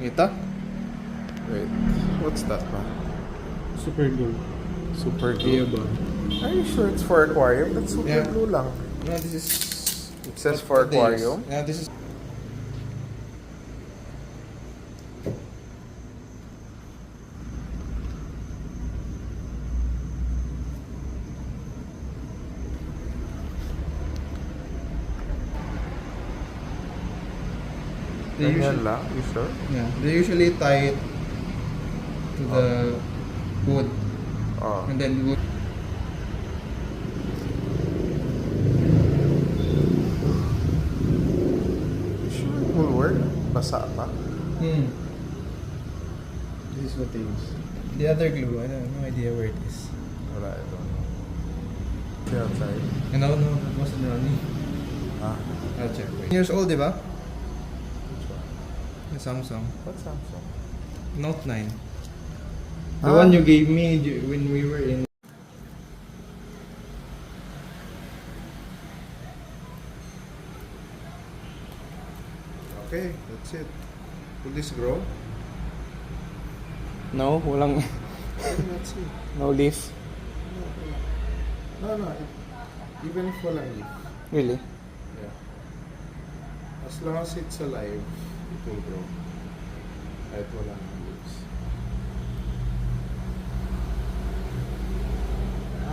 Ito? Wait, what's that one? Super glue. Super glue. Ba? Are you sure it's for aquarium? That's super Yeah. glue lang. No, this is... It says for aquarium. Yeah, this is... They Ganyan usually, lang? You sure? yeah, they usually tie it to the wood Oh. and then wood. You sure it will work? Basa pa? This is what they use. The other glue, I have no idea where it is. Wala, I don't know. See outside. No, that wasn't running. Ah, I'll check. Wait. Years old, di ba? which one? The Samsung. What Samsung? Note 9. The Ah. one you gave me when we were in... Okay, that's it. Will this grow? No, walang Let's see. no leaf. No, even if walang leaf. Really? Yeah. As long as it's alive, it will grow. Kahit walang leaves.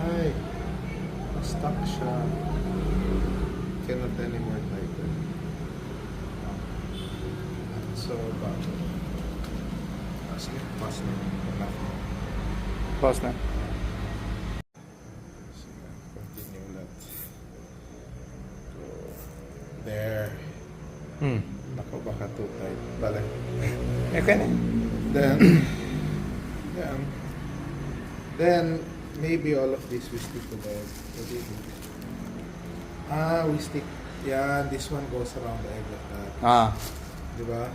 Ay! Na-stuck siya. Cannot anymore tighten. So, bago. Pass na. Enough. Pause na. Sige, continue ulit. So, there. Nako, baka too tight. Balik. Okay na. Then, yeah. Then, maybe all of this we stick to the what do you think? We stick, yeah, this one goes around the egg like that. Ah. Diba?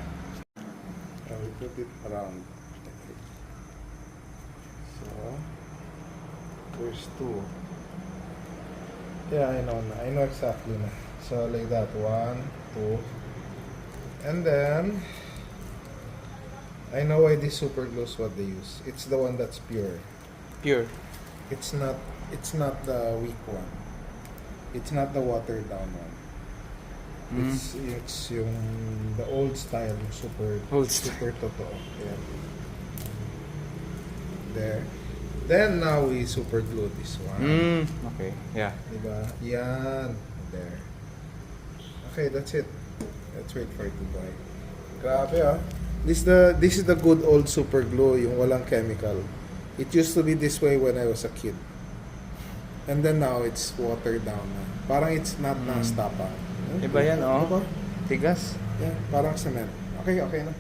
We put it around the egg. So, there's two. Yeah, I know na. I know exactly na. So, like that. 1, 2. And then, I know why this super glue is what they use. It's the one that's pure. Pure. It's not the weak one. It's not the watered down one. It's yung the old style, yung Old style. super totoo. Yeah. There. Then now we super glue this one. Okay. Yeah. Diba? Yan. There. Okay, that's it. Let's wait for it to dry. Grabe ah. This is the good old super glue, yung walang chemical. It used to be this way when I was a kid. And then now it's watered down na. Parang it's not na-stop. Iba yan, oh. Diba? Tigas. Yeah, parang cement. Okay na.